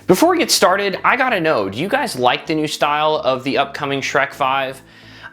Before we get started, I gotta know, do you guys like the new style of the upcoming Shrek 5?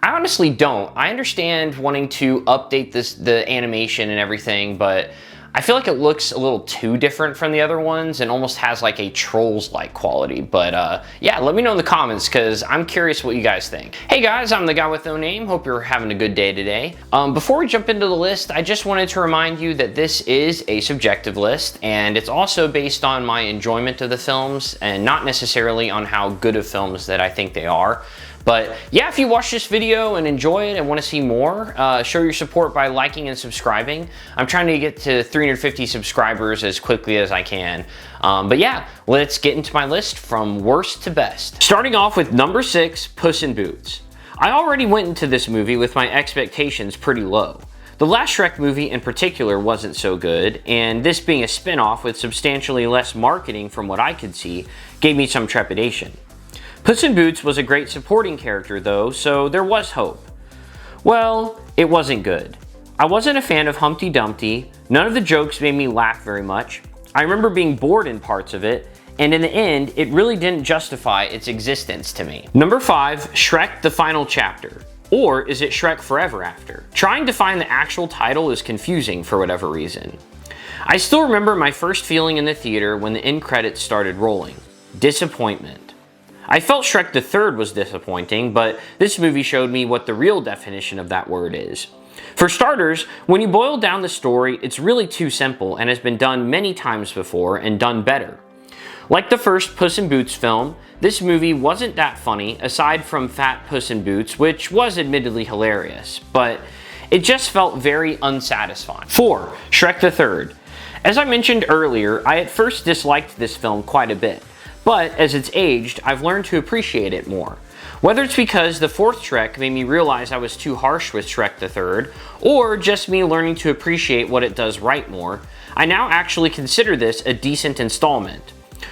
I honestly don't. I understand wanting to update the animation and everything, but I feel like it looks a little too different from the other ones and almost has like a Trolls-like quality. But yeah, let me know in the comments because I'm curious what you guys think. Hey guys, I'm the guy with no name. Hope you're having a good day today. Before we jump into the list, I just wanted to remind you that this is a subjective list and it's also based on my enjoyment of the films and not necessarily on how good of films that I think they are. But yeah, if you watch this video and enjoy it and want to see more, show your support by liking and subscribing. I'm trying to get to 350 subscribers as quickly as I can. But yeah, let's get into my list from worst to best. Starting off with number 6, Puss in Boots. I already went into this movie with my expectations pretty low. The last Shrek movie in particular wasn't so good, and this being a spin-off with substantially less marketing from what I could see, gave me some trepidation. Puss in Boots was a great supporting character though, so there was hope. Well, it wasn't good. I wasn't a fan of Humpty Dumpty, none of the jokes made me laugh very much, I remember being bored in parts of it, and in the end, it really didn't justify its existence to me. Number 5, Shrek the Final Chapter. Or is it Shrek Forever After? Trying to find the actual title is confusing for whatever reason. I still remember my first feeling in the theater when the end credits started rolling. Disappointment. I felt Shrek the Third was disappointing, but this movie showed me what the real definition of that word is. For starters, when you boil down the story, it's really too simple and has been done many times before and done better. Like the first Puss in Boots film, this movie wasn't that funny aside from Fat Puss in Boots, which was admittedly hilarious, but it just felt very unsatisfying. 4. Shrek the Third. As I mentioned earlier, I at first disliked this film quite a bit. But as it's aged, I've learned to appreciate it more. Whether it's because the fourth Shrek made me realize I was too harsh with Shrek the Third, or just me learning to appreciate what it does right more, I now actually consider this a decent installment.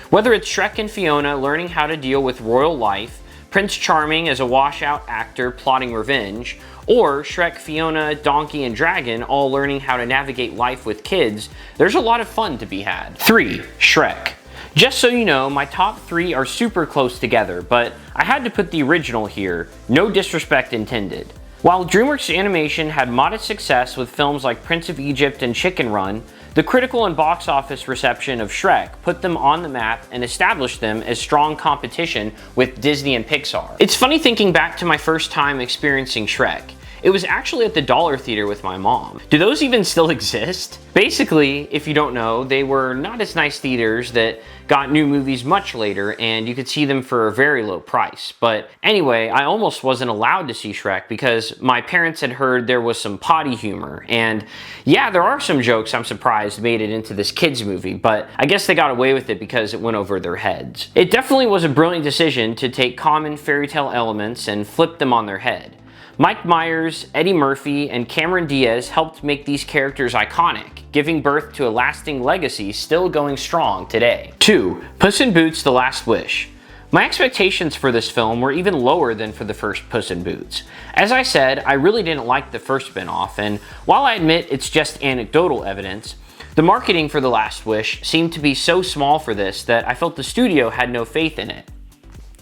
Whether it's Shrek and Fiona learning how to deal with royal life, Prince Charming as a washout actor plotting revenge, or Shrek, Fiona, Donkey, and Dragon all learning how to navigate life with kids, there's a lot of fun to be had. 3. Shrek. Just so you know, my top 3 are super close together, but I had to put the original here, no disrespect intended. While DreamWorks Animation had modest success with films like Prince of Egypt and Chicken Run, the critical and box office reception of Shrek put them on the map and established them as strong competition with Disney and Pixar. It's funny thinking back to my first time experiencing Shrek. It was actually at the Dollar Theater with my mom. Do those even still exist? Basically, if you don't know, they were not as nice theaters that got new movies much later and you could see them for a very low price. But anyway, I almost wasn't allowed to see Shrek because my parents had heard there was some potty humor. And yeah, there are some jokes I'm surprised made it into this kids movie, but I guess they got away with it because it went over their heads. It definitely was a brilliant decision to take common fairy tale elements and flip them on their head. Mike Myers, Eddie Murphy, and Cameron Diaz helped make these characters iconic, giving birth to a lasting legacy still going strong today. 2. Puss in Boots: The Last Wish. My expectations for this film were even lower than for the first Puss in Boots. As I said, I really didn't like the first spin-off, and while I admit it's just anecdotal evidence, the marketing for The Last Wish seemed to be so small for this that I felt the studio had no faith in it.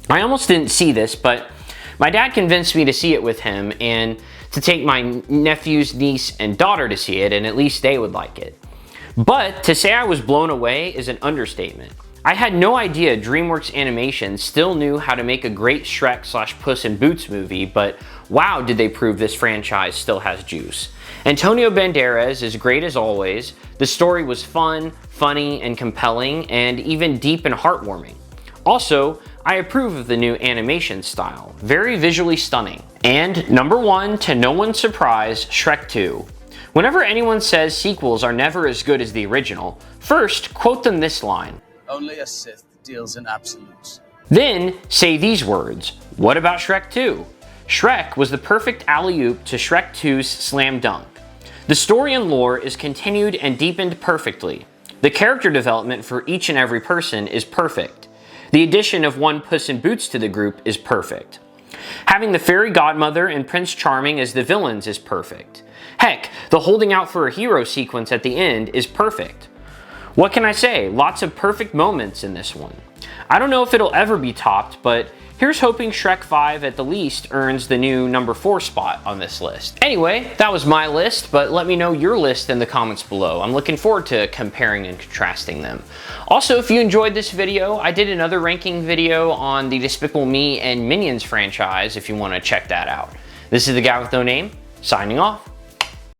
I almost didn't see this, but my dad convinced me to see it with him and to take my nephews, niece, and daughter to see it, and at least they would like it. But to say I was blown away is an understatement. I had no idea DreamWorks Animation still knew how to make a great Shrek/Puss in Boots movie, but wow, did they prove this franchise still has juice. Antonio Banderas is great as always, the story was fun, funny, and compelling, and even deep and heartwarming. Also, I approve of the new animation style, very visually stunning. And number 1, to no one's surprise, Shrek 2. Whenever anyone says sequels are never as good as the original, first quote them this line. Only a Sith deals in absolutes. Then say these words. What about Shrek 2? Shrek was the perfect alley-oop to Shrek 2's slam dunk. The story and lore is continued and deepened perfectly. The character development for each and every person is perfect. The addition of one Puss in Boots to the group is perfect. Having the fairy godmother and Prince Charming as the villains is perfect. Heck, the holding out for a hero sequence at the end is perfect. What can I say? Lots of perfect moments in this one. I don't know if it'll ever be topped, but here's hoping Shrek 5 at the least earns the new number 4 spot on this list. Anyway, that was my list, but let me know your list in the comments below. I'm looking forward to comparing and contrasting them. Also, if you enjoyed this video, I did another ranking video on the Despicable Me and Minions franchise if you want to check that out. This is the guy with no name, signing off.